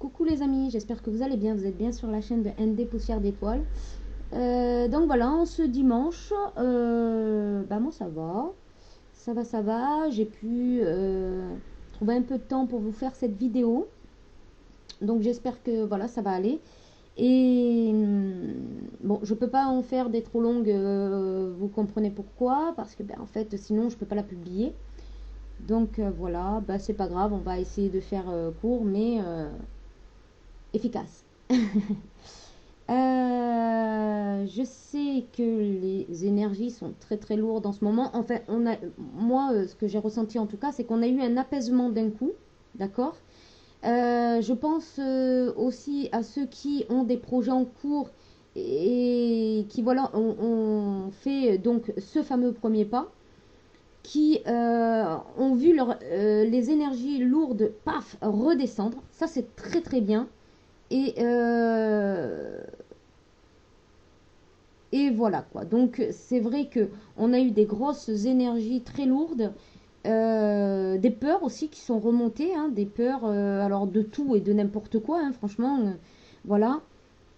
Coucou les amis, j'espère que vous allez bien, vous êtes bien sur la chaîne de ND Poussière d'étoiles. Donc voilà, en ce dimanche, moi ça va, j'ai pu trouver un peu de temps pour vous faire cette vidéo. Donc j'espère que voilà, ça va aller. Et bon, je peux pas en faire des trop longues, vous comprenez pourquoi, parce que en fait sinon je peux pas la publier. Donc voilà, c'est pas grave, on va essayer de faire court mais efficace. Je sais que les énergies sont très très lourdes en ce moment. Enfin, moi, ce que j'ai ressenti en tout cas, c'est qu'on a eu un apaisement d'un coup, d'accord. Je pense aussi à ceux qui ont des projets en cours et qui voilà ont fait donc ce fameux premier pas, qui ont vu les énergies lourdes, paf, redescendre. Ça, c'est très très bien. Et, et voilà quoi. Donc c'est vrai que on a eu des grosses énergies très lourdes, des peurs aussi qui sont remontées, hein, des peurs alors de tout et de n'importe quoi, hein, franchement, voilà.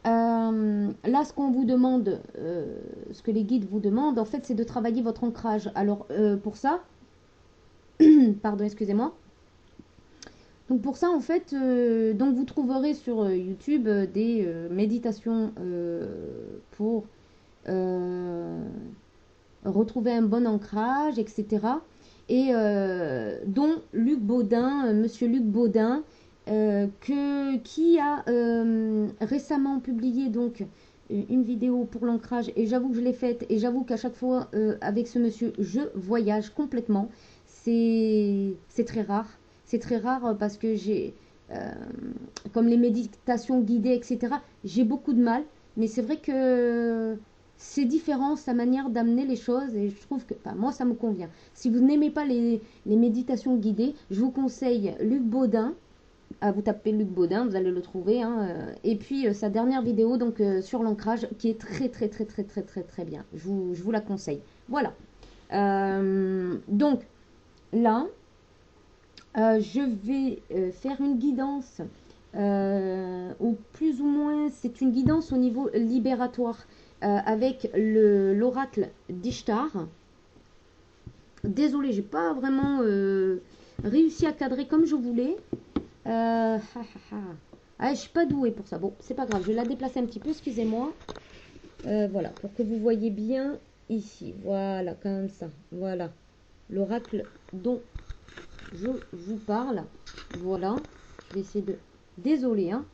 Là, ce qu'on vous demande, ce que les guides vous demandent, en fait, c'est de travailler votre ancrage. Alors pour ça, pardon, excusez-moi. Donc pour ça, en fait, donc vous trouverez sur YouTube des méditations pour retrouver un bon ancrage, etc. Et dont Luc Baudin, Monsieur Luc Baudin, qui a récemment publié donc une vidéo pour l'ancrage, et j'avoue que je l'ai faite, et j'avoue qu'à chaque fois avec ce monsieur, je voyage complètement. C'est très rare. C'est très rare parce que j'ai, comme les méditations guidées, etc., j'ai beaucoup de mal. Mais c'est vrai que c'est différent sa manière d'amener les choses et je trouve que moi ça me convient. Si vous n'aimez pas les méditations guidées, je vous conseille Luc Baudin. Vous tapez Luc Baudin, vous allez le trouver, hein, et puis sa dernière vidéo donc sur l'ancrage qui est très très très très très très très bien. Je vous la conseille. Voilà. Donc là, je vais faire une guidance, ou plus ou moins c'est une guidance au niveau libératoire, avec l'oracle d'Ishtar. Désolée, j'ai pas vraiment réussi à cadrer comme je voulais. Je suis pas douée pour ça. Bon, c'est pas grave, je vais la déplacer un petit peu, excusez-moi. Voilà, pour que vous voyez bien ici. Voilà, comme ça. Voilà, l'oracle dont je vous parle. Voilà, je vais essayer de... Désolée, hein.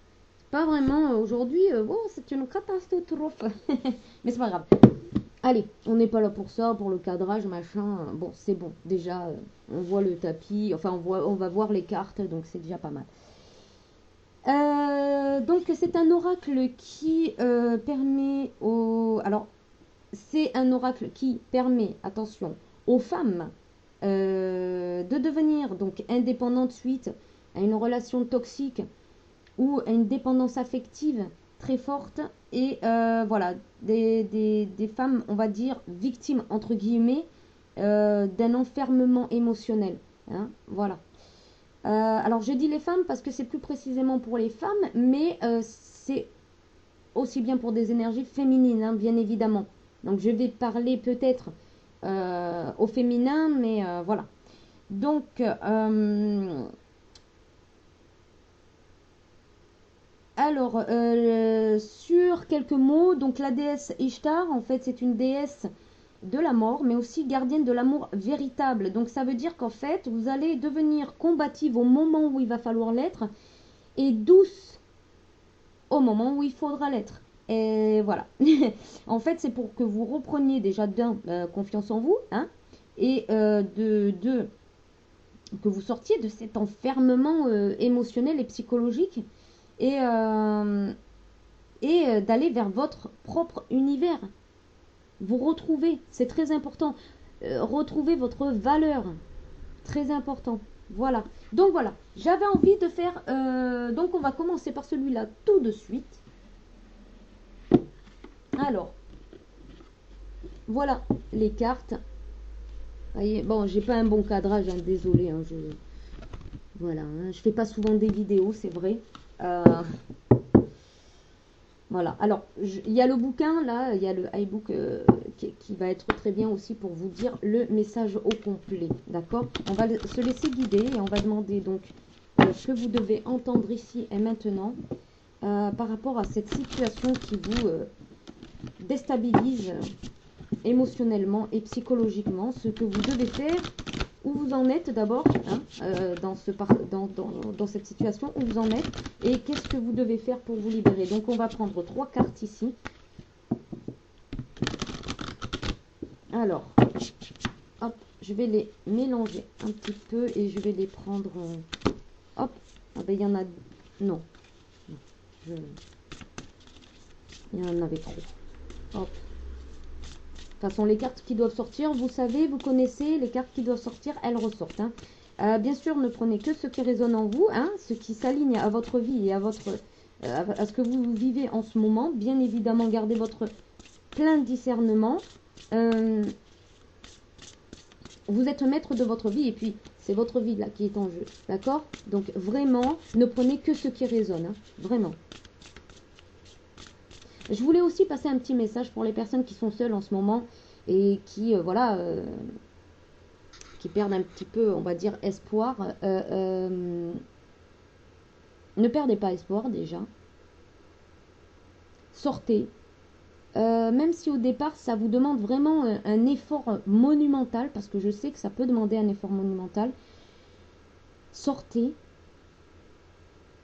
Pas vraiment aujourd'hui, bon, c'est une catastrophe. Mais c'est pas grave. Allez, on n'est pas là pour ça, pour le cadrage, machin. Bon, c'est bon. Déjà, on voit le tapis. Enfin, on va voir les cartes, donc c'est déjà pas mal. Donc, c'est un oracle qui permet aux... Alors, c'est un oracle qui permet, attention, aux femmes de devenir donc indépendantes suite à une relation toxique ou à une dépendance affective très forte, et voilà, des femmes, on va dire, victimes, entre guillemets, d'un enfermement émotionnel. Hein, voilà. Alors, je dis les femmes parce que c'est plus précisément pour les femmes, mais c'est aussi bien pour des énergies féminines, hein, bien évidemment. Donc, je vais parler peut-être au féminin, mais voilà. Donc, alors, sur quelques mots, donc la déesse Ishtar, en fait, c'est une déesse de la mort, mais aussi gardienne de l'amour véritable. Donc, ça veut dire qu'en fait, vous allez devenir combative au moment où il va falloir l'être, et douce au moment où il faudra l'être. Et voilà. En fait, c'est pour que vous repreniez déjà confiance en vous, hein, et que vous sortiez de cet enfermement émotionnel et psychologique, et d'aller vers votre propre univers. Vous retrouvez, c'est très important, retrouver votre valeur, très important. Voilà. Donc voilà, j'avais envie de faire, donc on va commencer par celui-là tout de suite. Alors, voilà les cartes. Voyez, bon, j'ai pas un bon cadrage, hein, désolé, hein, Voilà, hein, je fais pas souvent des vidéos, c'est vrai. Voilà, alors il y a le bouquin là, il y a le iBook qui va être très bien aussi pour vous dire le message au complet, d'accord? On va se laisser guider et on va demander donc ce que vous devez entendre ici et maintenant par rapport à cette situation qui vous déstabilise émotionnellement et psychologiquement, ce que vous devez faire, où vous en êtes d'abord hein, dans cette situation, où vous en êtes et qu'est-ce que vous devez faire pour vous libérer. Donc on va prendre 3 cartes ici. Alors, hop, je vais les mélanger un petit peu et je vais les prendre, hop, ah ben il y en a, non, il y en avait trop, hop. De toute façon, les cartes qui doivent sortir, vous savez, vous connaissez, les cartes qui doivent sortir, elles ressortent. Hein. Bien sûr, ne prenez que ce qui résonne en vous, hein, ce qui s'aligne à votre vie et à ce que vous vivez en ce moment. Bien évidemment, gardez votre plein discernement. Vous êtes maître de votre vie et puis c'est votre vie là qui est en jeu. D'accord? Donc vraiment, ne prenez que ce qui résonne. Hein, vraiment. Je voulais aussi passer un petit message pour les personnes qui sont seules en ce moment et qui, voilà, qui perdent un petit peu, on va dire, espoir. Ne perdez pas espoir déjà. Sortez. Même si au départ, ça vous demande vraiment un effort monumental, parce que je sais que ça peut demander un effort monumental. Sortez.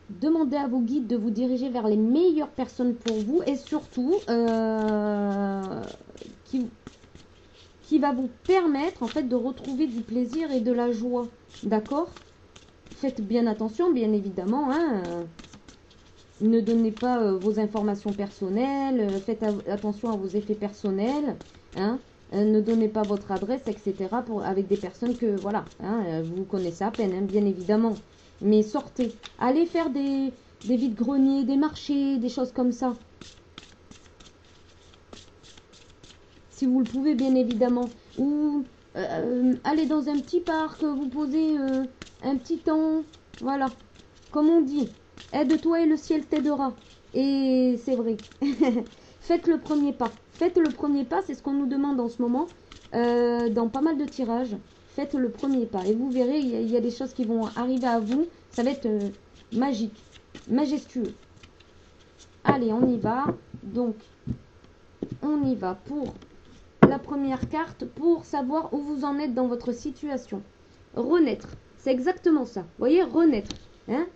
Demandez à vos guides de vous diriger vers les meilleures personnes pour vous et surtout qui va vous permettre en fait de retrouver du plaisir et de la joie. D'accord? Faites bien attention, bien évidemment. Hein, ne donnez pas vos informations personnelles. Faites attention à vos effets personnels. Hein, ne donnez pas votre adresse, etc. Avec des personnes que voilà, hein, vous connaissez à peine, hein, bien évidemment. Mais sortez, allez faire des vides-greniers, des marchés, des choses comme ça. Si vous le pouvez, bien évidemment. Ou allez dans un petit parc, vous posez un petit temps. Voilà. Comme on dit, aide-toi et le ciel t'aidera. Et c'est vrai. Faites le premier pas. Faites le premier pas, c'est ce qu'on nous demande en ce moment. Dans pas mal de tirages. Faites le premier pas et vous verrez, il y a des choses qui vont arriver à vous. Ça va être magique, majestueux. Allez, on y va. Donc, on y va pour la première carte pour savoir où vous en êtes dans votre situation. Renaître, c'est exactement ça. Vous voyez, renaître. Hein,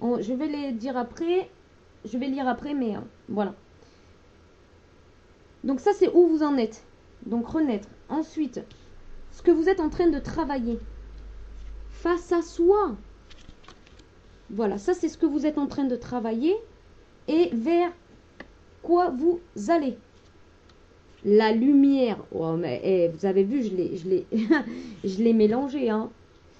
je vais les dire après. Je vais lire après, mais voilà. Donc ça, c'est où vous en êtes. Donc, renaître. Ensuite, ce que vous êtes en train de travailler face à soi. Voilà, ça c'est ce que vous êtes en train de travailler et vers quoi vous allez. La lumière. Oh, mais vous avez vu, je l'ai mélangé. Hein.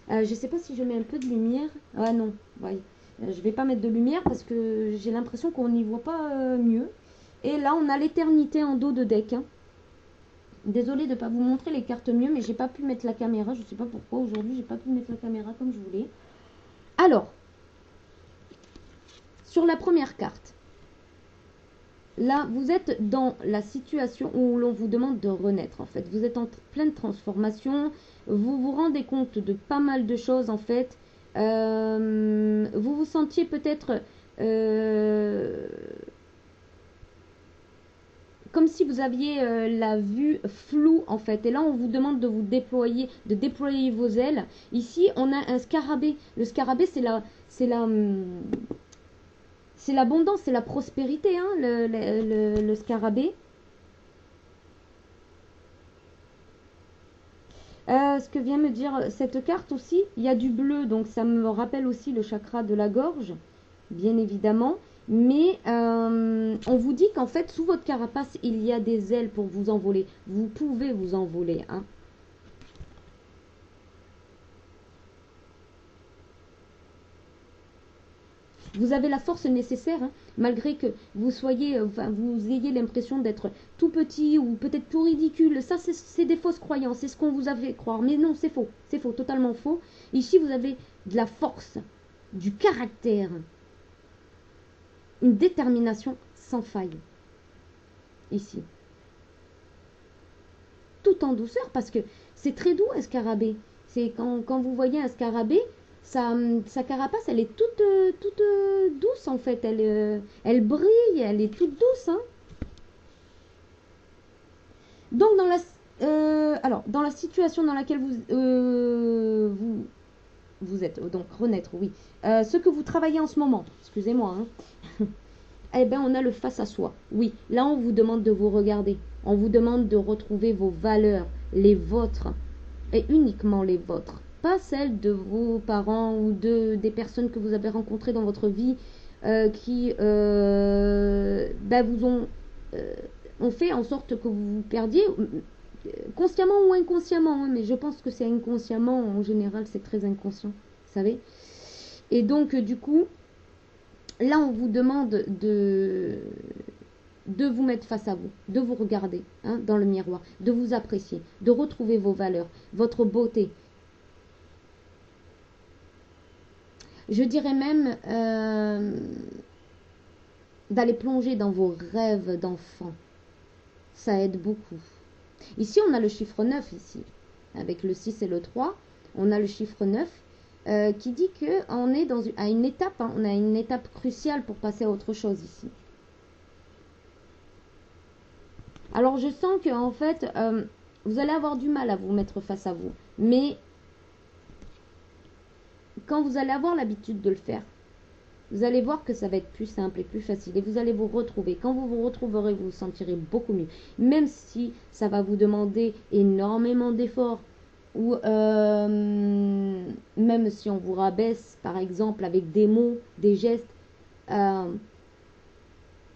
Je ne sais pas si je mets un peu de lumière. Ah non, ouais. Je ne vais pas mettre de lumière parce que j'ai l'impression qu'on n'y voit pas mieux. Et là, on a l'éternité en dos de deck. Hein. Désolée de ne pas vous montrer les cartes mieux, mais j'ai pas pu mettre la caméra. Je ne sais pas pourquoi aujourd'hui, j'ai pas pu mettre la caméra comme je voulais. Alors, sur la première carte, là, vous êtes dans la situation où l'on vous demande de renaître, en fait. Vous êtes en pleine transformation. Vous vous rendez compte de pas mal de choses, en fait. Vous vous sentiez peut-être... comme si vous aviez la vue floue en fait. Et là, on vous demande de vous déployer, de déployer vos ailes. Ici, on a un scarabée. Le scarabée, c'est l'abondance, c'est la prospérité, hein, le scarabée. Ce que vient me dire cette carte aussi, il y a du bleu, donc ça me rappelle aussi le chakra de la gorge, bien évidemment. Mais on vous dit qu'en fait, sous votre carapace, il y a des ailes pour vous envoler. Vous pouvez vous envoler. Hein. Vous avez la force nécessaire, hein, malgré que vous soyez, enfin, vous ayez l'impression d'être tout petit ou peut-être tout ridicule. Ça, c'est des fausses croyances. C'est ce qu'on vous a fait croire. Mais non, c'est faux, totalement faux. Ici, vous avez de la force, du caractère, une détermination sans faille. Ici. Tout en douceur, parce que c'est très doux un scarabée. C'est quand vous voyez un scarabée, sa carapace, elle est toute douce en fait. Elle brille, elle est toute douce. Hein. Donc dans la situation dans laquelle vous êtes, donc renaître, oui. Ce que vous travaillez en ce moment, excusez-moi, hein. Eh bien, on a le face à soi. Oui, là, on vous demande de vous regarder. On vous demande de retrouver vos valeurs, les vôtres, et uniquement les vôtres. Pas celles de vos parents ou des personnes que vous avez rencontrées dans votre vie qui vous ont fait en sorte que vous vous perdiez, consciemment ou inconsciemment. Hein, mais je pense que c'est inconsciemment. En général, c'est très inconscient, vous savez. Et donc, du coup, là, on vous demande de vous mettre face à vous, de vous regarder hein, dans le miroir, de vous apprécier, de retrouver vos valeurs, votre beauté. Je dirais même d'aller plonger dans vos rêves d'enfant. Ça aide beaucoup. Ici, on a le chiffre 9 ici. Avec le 6 et le 3, on a le chiffre 9. Qui dit qu'on est à une étape, hein, on a une étape cruciale pour passer à autre chose ici. Alors je sens que en fait, vous allez avoir du mal à vous mettre face à vous, mais quand vous allez avoir l'habitude de le faire, vous allez voir que ça va être plus simple et plus facile et vous allez vous retrouver. Quand vous vous retrouverez, vous vous sentirez beaucoup mieux, même si ça va vous demander énormément d'efforts. Ou même si on vous rabaisse, par exemple, avec des mots, des gestes,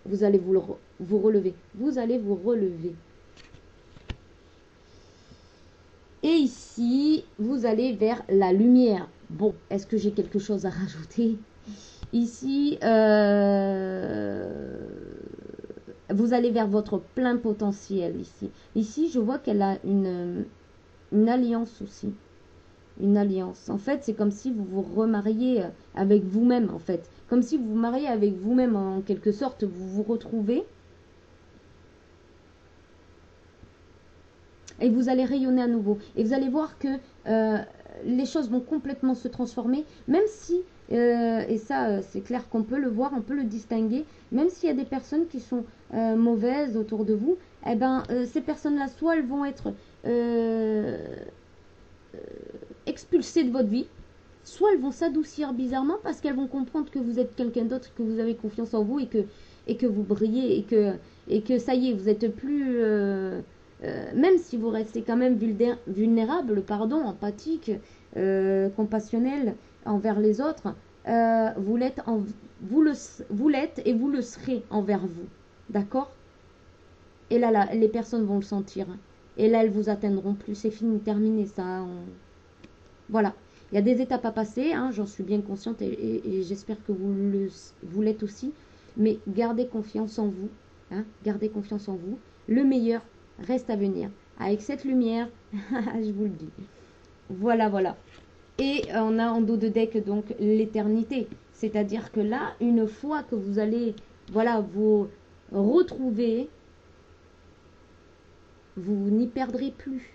vous allez vous relever. Vous allez vous relever. Et ici, vous allez vers la lumière. Bon, est-ce que j'ai quelque chose à rajouter? Ici, vous allez vers votre plein potentiel ici. Ici, je vois qu'elle a une alliance aussi. Une alliance. En fait, c'est comme si vous vous remariez avec vous-même, en fait. Comme si vous vous mariez avec vous-même, en quelque sorte, vous vous retrouvez. Et vous allez rayonner à nouveau. Et vous allez voir que les choses vont complètement se transformer, même si, et ça, c'est clair qu'on peut le voir, on peut le distinguer, même s'il y a des personnes qui sont mauvaises autour de vous, eh ben, ces personnes-là, soit elles vont être expulsées de votre vie, soit elles vont s'adoucir bizarrement parce qu'elles vont comprendre que vous êtes quelqu'un d'autre, que vous avez confiance en vous et que vous brillez et que ça y est, vous êtes plus... même si vous restez quand même vulnérable, empathique, compassionnel envers les autres, vous l'êtes et vous le serez envers vous. D'accord? Et là, les personnes vont le sentir. Et là, elles vous atteindront plus. C'est fini, terminé, ça. Voilà. Il y a des étapes à passer, hein, j'en suis bien consciente et j'espère que vous l'êtes aussi. Mais gardez confiance en vous. Hein, gardez confiance en vous. Le meilleur reste à venir. Avec cette lumière, je vous le dis. Voilà, voilà. Et on a en dos de deck donc l'éternité. C'est-à-dire que là, une fois que vous allez vous retrouver, vous n'y perdrez plus.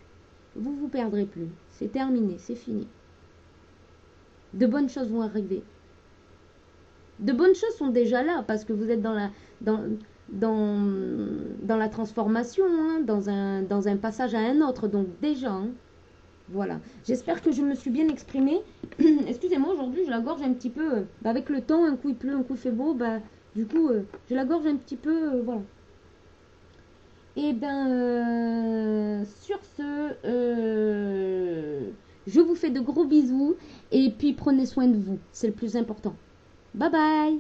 Vous vous perdrez plus. C'est terminé, c'est fini. De bonnes choses vont arriver. De bonnes choses sont déjà là parce que vous êtes dans la transformation, hein, dans un passage à un autre. Donc déjà, hein, voilà. J'espère que je me suis bien exprimée. Excusez-moi, aujourd'hui, je la gorge un petit peu. Avec le temps, un coup il pleut, un coup il fait beau. Du coup, je la gorge un petit peu. Voilà. Et bien, sur ce, je vous fais de gros bisous. Et puis, prenez soin de vous. C'est le plus important. Bye bye!